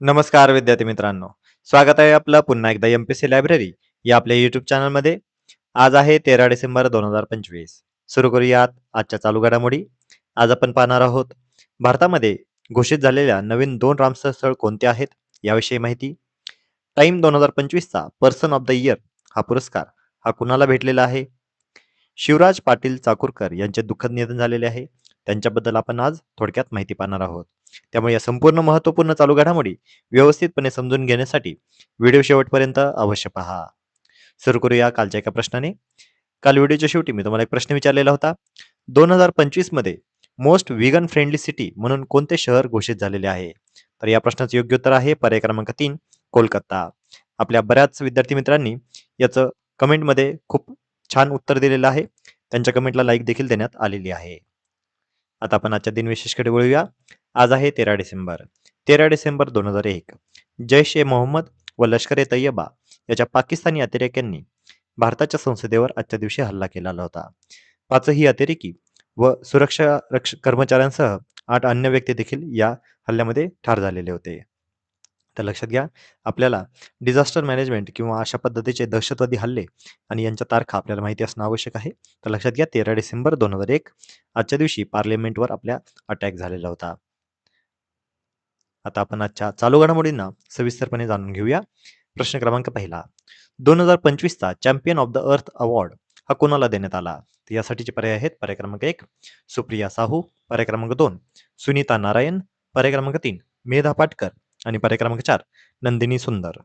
नमस्कार विद्यार्थी मित्रांनो. स्वागत आहे आपलं पुन्हा एकदा एम-पी-एस-सी लायब्ररी या आपल्या यूट्यूब चॅनलमध्ये. आज आहे 13 डिसेंबर 2025. सुरू करूयात आजच्या चालू घडामोडी. आज आपण पाहणार आहोत भारतामध्ये घोषित झालेल्या नवीन 2 रामसर स्थळ कोणते आहेत याविषयी माहिती. टाइम 2025चा पर्सन ऑफ द इयर हा पुरस्कार हा कुणाला भेटलेला आहे. शिवराज पाटील चाकूरकर यांचे दुःखद निधन झालेले आहे. त्यांच्याबद्दल आपण आज थोडक्यात माहिती पाहणार आहोत. त्यामुळे या संपूर्ण महत्त्वपूर्ण चालू घडामोडी व्यवस्थितपणे समजून घेण्यासाठी व्हिडिओ शेवटपर्यंत अवश्य पहा. सुरू करूया कालच्या एका प्रश्नाने. काल व्हिडिओच्या शेवटी मी तुम्हाला एक प्रश्न विचारलेला होता. 2025 मध्ये मोस्ट व्हीगन फ्रेंडली सिटी म्हणून कोणते शहर घोषित झालेले आहे. तर या प्रश्नाचं योग्य उत्तर आहे पर्याय क्रमांक 3 कोलकाता. आपल्या बऱ्याच विद्यार्थी मित्रांनी याचं कमेंटमध्ये खूप छान उत्तर दिलेलं आहे. त्यांच्या कमेंटला लाईक देखील देण्यात आलेली आहे. आता आपण आजच्या दिनविशेषकडे वळूया. आज आहे 13 डिसेंबर. 13 डिसेंबर 2001 जैश ए मोहम्मद व लष्कर ए तय्यबा याच्या पाकिस्तानी अतिरेक्यांनी भारताच्या संसदेवर आजच्या दिवशी हल्ला केलेला होता. पाचही अतिरेकी व सुरक्षा कर्मचाऱ्यांसह 8 अन्य व्यक्ती देखील या हल्ल्यामध्ये ठार झालेले होते. तर लक्षात घ्या, आपल्याला डिझास्टर मॅनेजमेंट किंवा अशा पद्धतीचे दहशतवादी हल्ले आणि यांच्या तारखा आपल्याला माहिती असणं आवश्यक आहे. तर लक्षात घ्या 13 डिसेंबर 2001 आजच्या दिवशी पार्लिमेंटवर आपल्या अटॅक झालेला होता. आता आपण आजच्या चालू घडामोडींना सविस्तरपणे जाणून घेऊया. प्रश्न क्रमांक पहिला. 2025चा champion of the Earth award हा कोणाला देण्यात आला. तर यासाठीचे पर्याय आहेत पर्याय क्रमांक 1 सुप्रिया साहू, पर्याय क्रमांक 2 सुनीता नारायण, पर्याय क्रमांक 3 मेधा पाटकर आणि पर्याय क्रमांक 4 नंदिनी सुंदर.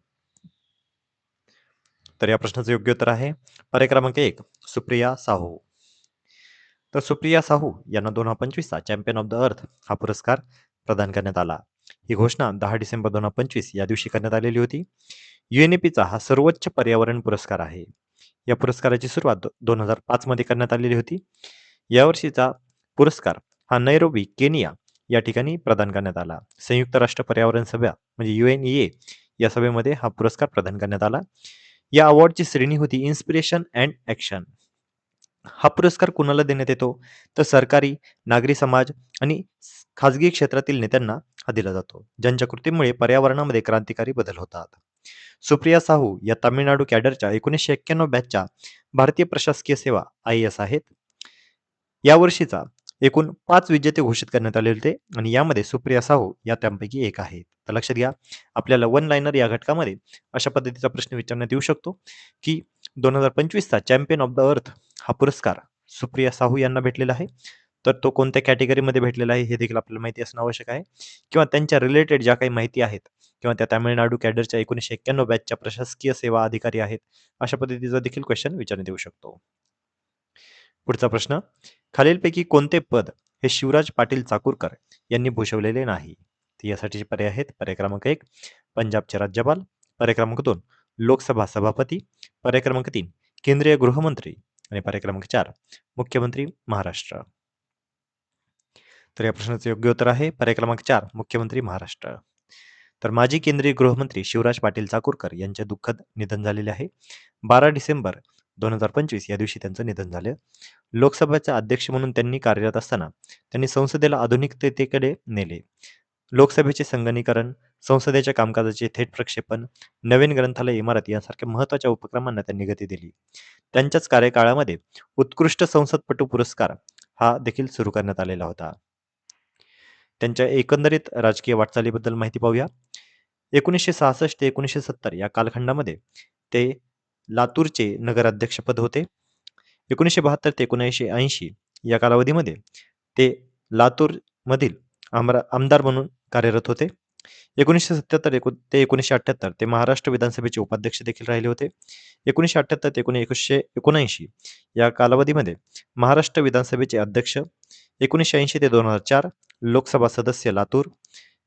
तर या प्रश्नाचं योग्य उत्तर आहे पर्याय क्रमांक 1 सुप्रिया साहू. तर सुप्रिया साहू यांना 2025चा चॅम्पियन ऑफ द अर्थ हा पुरस्कार प्रदान करण्यात आला. ही घोषणा 10 डिसेंबर 2025 या दिवशी करण्यात आलेली होती. UNEPचा हा सर्वोच्च पर्यावरण पुरस्कार आहे. या पुरस्काराची सुरुवात 2005 मध्ये करण्यात आलेली होती. यावर्षीचा पुरस्कार हा नैरोबी केनिया या ठिकाणी प्रदान करण्यात आला. संयुक्त राष्ट्र पर्यावरण सभा म्हणजे UNEA या सभेमध्ये हा पुरस्कार प्रदान करण्यात आला. या अवॉर्डची श्रेणी होती इन्स्पिरेशन अँड ॲक्शन. हा पुरस्कार कुणाला देण्यात येतो तर सरकारी, नागरी समाज आणि खाजगी क्षेत्रातील नेत्यांना हा दिला जातो, ज्यांच्या कृतीमुळे पर्यावरणामध्ये क्रांतिकारी बदल होतात. सुप्रिया साहू या तामिळनाडू कॅडरच्या 1991 बॅचच्या भारतीय प्रशासकीय सेवा IAS आहेत. यावर्षीचा एकूण 5 विजेते घोषित करण्यात आले होते आणि यामध्ये सुप्रिया साहू या त्यांपैकी एक आहेत. तर लक्षात घ्या, आपल्याला वन लाइनर या घटकामध्ये अशा पद्धतीचा प्रश्न विचारण्यात येऊ शकतो की 2025चा चॅम्पियन ऑफ द अर्थ हा पुरस्कार सुप्रिया साहू यांना भेटलेला आहे. तर तो कोणत्या कॅटेगरीमध्ये भेटलेला आहे हे देखील आपल्याला माहिती असणं आवश्यक आहे. किंवा त्यांच्या रिलेटेड ज्या काही माहिती आहेत किंवा त्या तामिळनाडू कॅडरच्या 1991 बॅचच्या प्रशासकीय सेवा अधिकारी आहेत, अशा पद्धतीचा देखील क्वेश्चन विचारण्यात येऊ शकतो. पुढचा प्रश्न. खालीलपैकी कोणते पद हे शिवराज पाटील चाकूरकर यांनी भूषवलेले नाही. तर यासाठीचे पर्याय आहेत पर्याय क्रमांक 1 पंजाबचे राज्यपाल, पर्याय क्रमांक 2 लोकसभा सभापती, पर्याय क्रमांक 3 केंद्रीय गृहमंत्री आणि पर्याय क्रमांक 4 मुख्यमंत्री महाराष्ट्र. तर या प्रश्नाचं योग्य उत्तर आहे पर्याय क्रमांक 4 मुख्यमंत्री महाराष्ट्र. तर माजी केंद्रीय गृहमंत्री शिवराज पाटील चाकूरकर यांचे दुःखद निधन झालेले आहे. 12 डिसेंबर 2025 या दिवशी त्यांचं निधन झालं. लोकसभेचे अध्यक्ष म्हणून त्यांनी कार्यरत असताना त्यांनी संसदेला आधुनिकतेकडे नेले. लोकसभेचे संगणकीकरण, संसदेच्या कामकाजाचे थेट प्रक्षेपण, नवीन ग्रंथालय इमारत यांसारख्या महत्त्वाच्या उपक्रमांना त्यांनी गती दिली. त्यांच्याच कार्यकाळामध्ये उत्कृष्ट संसदपटू पुरस्कार हा देखील सुरू करण्यात आलेला होता. त्यांच्या एकंदरीत राजकीय वाटचालीबद्दल माहिती पाहूया. 1966 ते 1970 या कालखंडामध्ये ते लातूरचे नगराध्यक्षपद होते. 1972 ते 1980 या कालावधीमध्ये ते लातूरमधील आमदार म्हणून कार्यरत होते. 1977 ते 1978 ते महाराष्ट्र विधानसभेचे उपाध्यक्ष देखील राहिले होते. 1978 ते 1979 या कालावधीमध्ये महाराष्ट्र विधानसभेचे अध्यक्ष. 1980 ते 2004 लोकसभा सदस्य लातूर.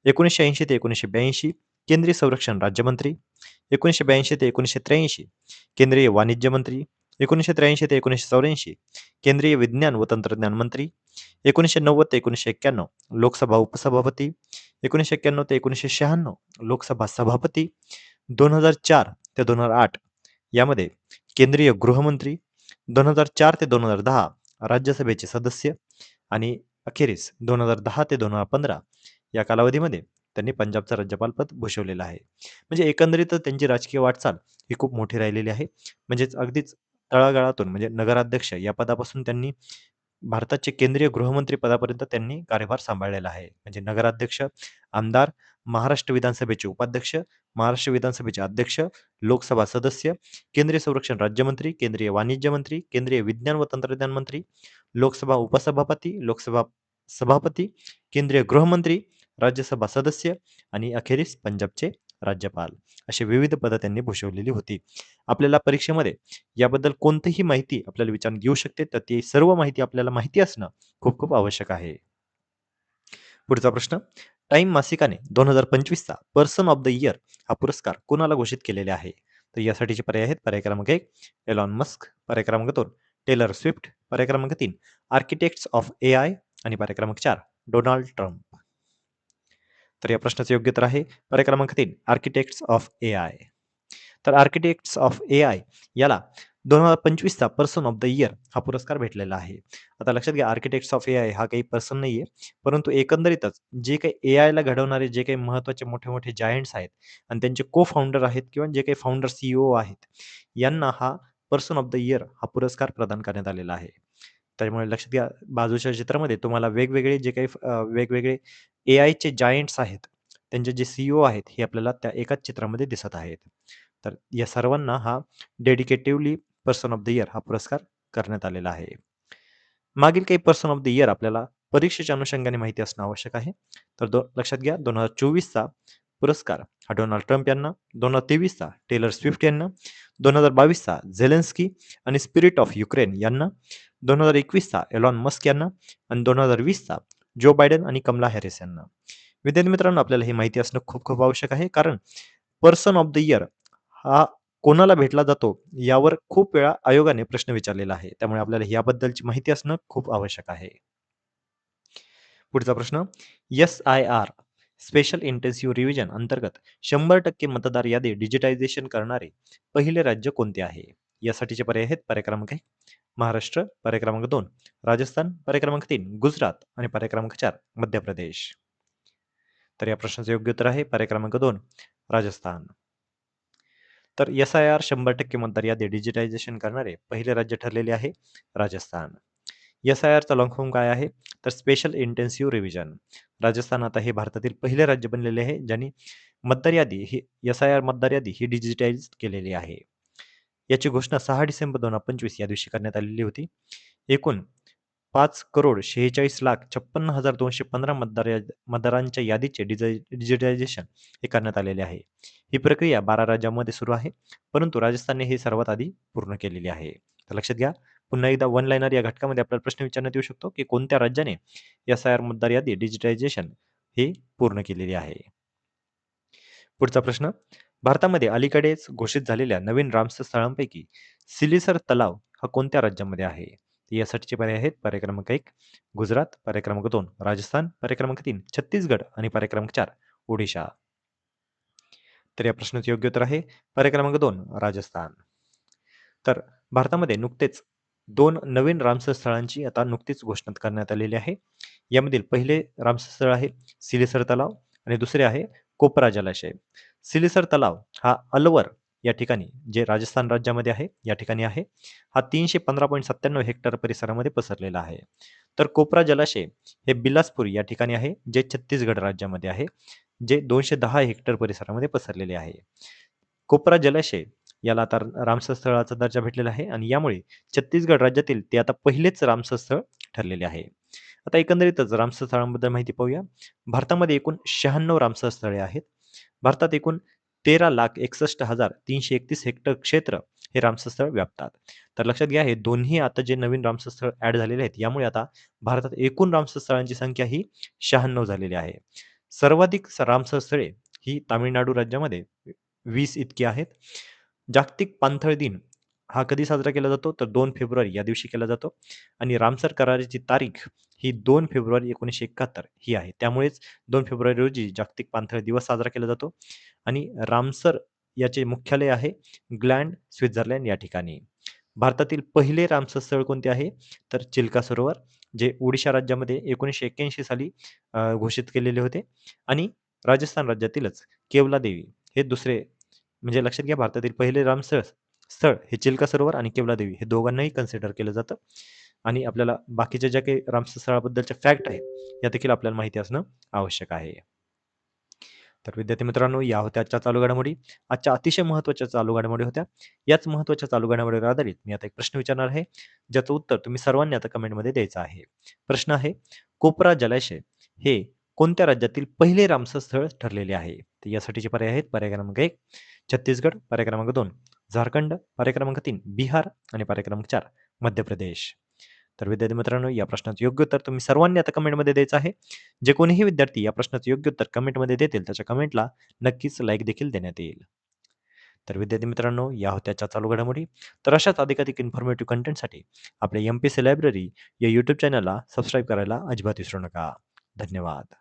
1980 ते 1982 केंद्रीय संरक्षण राज्यमंत्री. 1982 ते 1983 केंद्रीय वाणिज्य मंत्री. 1983 ते 1984 केंद्रीय विज्ञान व तंत्रज्ञान मंत्री. 1990 ते 1991 लोकसभा उपसभापती. 1991 ते 1996 लोकसभा सभापती. 2004 ते 2008 यामध्ये केंद्रीय गृहमंत्री. 2004 ते 2010 राज्यसभेचे सदस्य आणि अखेरीस 2010 ते 2015 या कालावधीमध्ये त्यांनी पंजाबचं राज्यपालपद भूषवलेलं आहे. म्हणजे एकंदरीतच त्यांची राजकीय वाटचाल ही खूप मोठी राहिलेली आहे. म्हणजेच अगदीच तळागाळातून म्हणजे नगराध्यक्ष या पदापासून त्यांनी भारताचे केंद्रीय गृहमंत्री पदापर्यंत त्यांनी कार्यभार सांभाळलेला आहे. म्हणजे नगराध्यक्ष, आमदार, महाराष्ट्र विधानसभेचे उपाध्यक्ष, महाराष्ट्र विधानसभेचे अध्यक्ष, लोकसभा सदस्य, केंद्रीय संरक्षण राज्यमंत्री, केंद्रीय वाणिज्य मंत्री, केंद्रीय विज्ञान व तंत्रज्ञान मंत्री, लोकसभा उपसभापती, लोकसभा सभापती, केंद्रीय गृहमंत्री, राज्यसभा सदस्य आणि अखेरीस पंजाबचे राज्यपाल अशी विविध पदं त्यांनी भूषवलेली होती. आपल्याला परीक्षेमध्ये याबद्दल कोणतीही माहिती आपल्याला विचारून घेऊ शकते, तर ती सर्व माहिती आपल्याला माहिती असणं खूप खूप आवश्यक आहे. पुढचा प्रश्न, टाइम मासिकाने 2025चा पर्सन ऑफ द इयर हा पुरस्कार कोणाला घोषित केलेले आहे? तर यासाठीचे पर्याय आहेत. पर्याय क्रमांक 1 एलॉन मस्क, पर्याय क्रमांक 2 टेलर स्विफ्ट, पर्याय क्रमांक 3 आर्किटेक्ट्स ऑफ एआय आणि पर्याय क्रमांक 4 डोनाल्ड ट्रम्प. तर या प्रश्नाचं योग्य उत्तर आहे पर्याय क्रमांक 3 आर्किटेक्ट्स ऑफ एआय. तर आर्किटेक्ट्स ऑफ एआय याला 2025चा पर्सन ऑफ द इयर हा पुरस्कार भेटलेला आहे. आता लक्षात घ्या, आर्किटेक्ट्स ऑफ एआय हा काही पर्सन नाहीये, परंतु एकंदरीतच जे काही एआयला घडवणारे जे काही महत्त्वाचे मोठे-मोठे जायंट्स आहेत आणि त्यांचे को फाउंडर आहेत किंवा जे काही फाउंडर सीईओ आहेत, यांना हा पर्सन ऑफ द इयर हा पुरस्कार प्रदान करण्यात आलेला आहे. त्यामुळे लक्षात घ्या, बाजूच्या चित्रामध्ये तुम्हाला वेगवेगळे जे काही वेगवेगळे एआयचे जायंट्स आहेत, त्यांचे जे सीईओ आहेत, हे आपल्याला त्या एकाच चित्रामध्ये दिसत आहेत. तर या सर्वांना हा डेडिकेटिव्हली पर्सन ऑफ द इयर हा पुरस्कार करण्यात आलेला आहे. मागील काही पर्सन ऑफ द इयर आपल्याला परीक्षेच्या अनुषंगाने माहिती असणं आवश्यक आहे. तर लक्षात घ्या, 2024चा पुरस्कार हा डोनाल्ड ट्रम्प यांना, 2023चा टेलर स्विफ्ट यांना, 2022चा झेलेन्स्की आणि स्पिरिट ऑफ युक्रेन यांना, 2021चा एलॉन मस्क यांना आणि 2020चा जो बायडन आणि कमला हॅरिस यांना. विद्यार्थी मित्रांनो, आपल्याला ही माहिती असणं खूप खूप आवश्यक आहे, कारण पर्सन ऑफ द इयर हा कोणाला भेटला जातो यावर खूप वेळा आयोगाने प्रश्न विचारलेला आहे. त्यामुळे आपल्याला याबद्दलची माहिती असणं खूप आवश्यक आहे. पुढचा प्रश्न, SIR स्पेशल इंटेन्सिव्ह रिव्हिजन अंतर्गत 100% मतदार यादी डिजिटायझेशन करणारे पहिले राज्य कोणते आहे? यासाठीचे पर्याय आहेत. पर्याय क्रमांक 1 महाराष्ट्र, पर्याय क्रमांक 2 राजस्थान, पर्याय क्रमांक 3 गुजरात आणि पर्याय क्रमांक 4 मध्य प्रदेश. तर या प्रश्नाचं योग्य उत्तर आहे पर्याय क्रमांक 2 राजस्थान. तर SIR 100% मतदार यादी डिजिटायझेशन करणारे पहिले राज्य ठरलेले आहे राजस्थान. SIRचा लॉंग फॉर्म काय आहे? तर स्पेशल इंटेन्सिव्ह रिव्हिजन. राजस्थान आता हे भारतातील पहिले राज्य बनलेले आहे ज्यांनी मतदार यादी ही SIR मतदार यादी ही डिजिटाइज केलेली आहे. याची घोषणा 6 डिसेंबर 2025 या दिवशी करण्यात आलेली होती. एकूण 5,46,56,215 मतदारांच्या यादीचे डिजिटायझेशन हे करण्यात आलेले आहे. ही प्रक्रिया 12 राज्यांमध्ये सुरू आहे, परंतु राजस्थानने हे सर्वात आधी पूर्ण केलेली आहे. तर लक्षात घ्या, पुन्हा एकदा वन लाइनर या घटकामध्ये आपल्याला प्रश्न विचारण्यात येऊ शकतो की कोणत्या राज्याने SIR मतदार यादी डिजिटायझेशन हे पूर्ण केलेली आहे. पुढचा प्रश्न, भारतामध्ये अलीकडेच घोषित झालेल्या नवीन रामसर स्थळांपैकी सिलीसर तलाव हा कोणत्या राज्यामध्ये आहे? यासाठीचे पर्याय आहेत. पर्याय क्रमांक 1 गुजरात, पर्याय क्रमांक 2 राजस्थान, पर्याय क्रमांक 3 छत्तीसगड आणि पर्याय क्रमांक 4 ओडिशा. तर या प्रश्नाचे योग्य उत्तर आहे पर्याय क्रमांक 2 राजस्थान. तर भारतामध्ये नुकतेच 2 नवीन रामसर स्थळांची आता नुकतीच घोषणा करण्यात आलेली आहे. यामधील पहिले रामसर स्थळ आहे सिलीसर तलाव आणि दुसरे आहे कोपरा जलाशय. सिलीसर तलाव हा अलवर या ठिकाणी, जे राजस्थान राज्यामध्ये आहे, या ठिकाणी आहे. हा 315.97 हेक्टर परिसरामध्ये पसरलेला आहे. तर कोपरा जलाशय हे बिलासपूर या ठिकाणी आहे, जे छत्तीसगड राज्यामध्ये आहे, जे 210 हेक्टर परिसरामध्ये पसरलेले आहे. कोपरा जलाशय याला आता रामसर स्थळाचा दर्जा भेटलेला आहे आणि यामुळे छत्तीसगड राज्यातील ते आता पहिलेच रामसर स्थळ ठरलेले आहे. आता एकंदरीतच रामसर स्थळांबद्दल माहिती पाहूया. भारतामध्ये एकूण 96 रामसर स्थळे आहेत. भारतात एकूण 13,61,331 हेक्टर क्षेत्र हे रामसर स्थळ व्यापतात. तर लक्षात घ्या, हे दोन्ही आता जे नवीन रामसर स्थळ ॲड झालेले आहेत, यामुळे आता भारतात एकूण रामसर स्थळांची संख्या ही 96 झालेली आहे. सर्वाधिक रामसर स्थळे ही तामिळनाडू राज्यामध्ये 20 इतकी आहेत. जागतिक पाणथळ दिन हा कधी साजरा केला जातो? तर 2 फेब्रुवारी या दिवशी केला जातो आणि रामसर कराराची तारीख ही 2 फेब्रुवारी 1971 ही आहे. त्यामुळेच 2 फेब्रुवारी रोजी जागतिक पाणथळ दिवस साजरा केला जातो आणि रामसर याचे मुख्यालय आहे ग्लँड, स्वित्झर्लंड या ठिकाणी. भारतातील पहिले रामसर स्थळ कोणते आहे? तर चिल्का सरोवर, जे ओडिशा राज्यामध्ये 1981 साली घोषित केलेले होते आणि राजस्थान राज्यातीलच केवला देवी हे दुसरे म्हणजे लक्षात घ्या भारतातील पहिले रामस्थळ स्थळ हे चिल्का सरोवर आणि केवला देवी हे दोघांनाही कन्सिडर केलं जातं. आणि आपल्याला बाकीच्या ज्या काही रामस्थळ स्थळाबद्दलच्या फॅक्ट आहेत या देखील आपल्याला माहिती असणं आवश्यक आहे. तर विद्यार्थी मित्रांनो, या होत्या आजच्या चालू घडामोडी. आजच्या अतिशय महत्त्वाच्या चालू घडामोडी होत्या. याच महत्त्वाच्या चालू घडामोडीवर आधारित मी आता एक प्रश्न विचारणार आहे, ज्याचं उत्तर तुम्ही सर्वांनी आता कमेंटमध्ये द्यायचं आहे. प्रश्न आहे, कोपरा जलाशय हे कोणत्या राज्यातील पहिले रामसर स्थळ ठरलेले आहे? तर यासाठीचे पर्याय आहेत. पर्याय क्रमांक 1 छत्तीसगड, पर्याय क्रमांक 2 झारखंड, पर्याय क्रमांक 3 बिहार आणि पर्याय क्रमांक 4 मध्य प्रदेश. तर विद्यार्थी मित्रांनो, या प्रश्नाचं योग्य उत्तर तुम्ही सर्वांनी आता कमेंटमध्ये द्यायचं आहे. जे कोणीही विद्यार्थी या प्रश्नाचं योग्य उत्तर कमेंटमध्ये देतील त्याच्या कमेंटला नक्कीच लाईक देखील देण्यात येईल. तर विद्यार्थी मित्रांनो, या होत्या आजच्या चालू घडामोडी. तर अशाच अधिकाधिक इन्फॉर्मेटिव्ह कंटेंटसाठी आपल्या MPSC लायब्ररी या यूट्यूब चॅनलला सबस्क्राईब करायला अजिबात विसरू नका. धन्यवाद.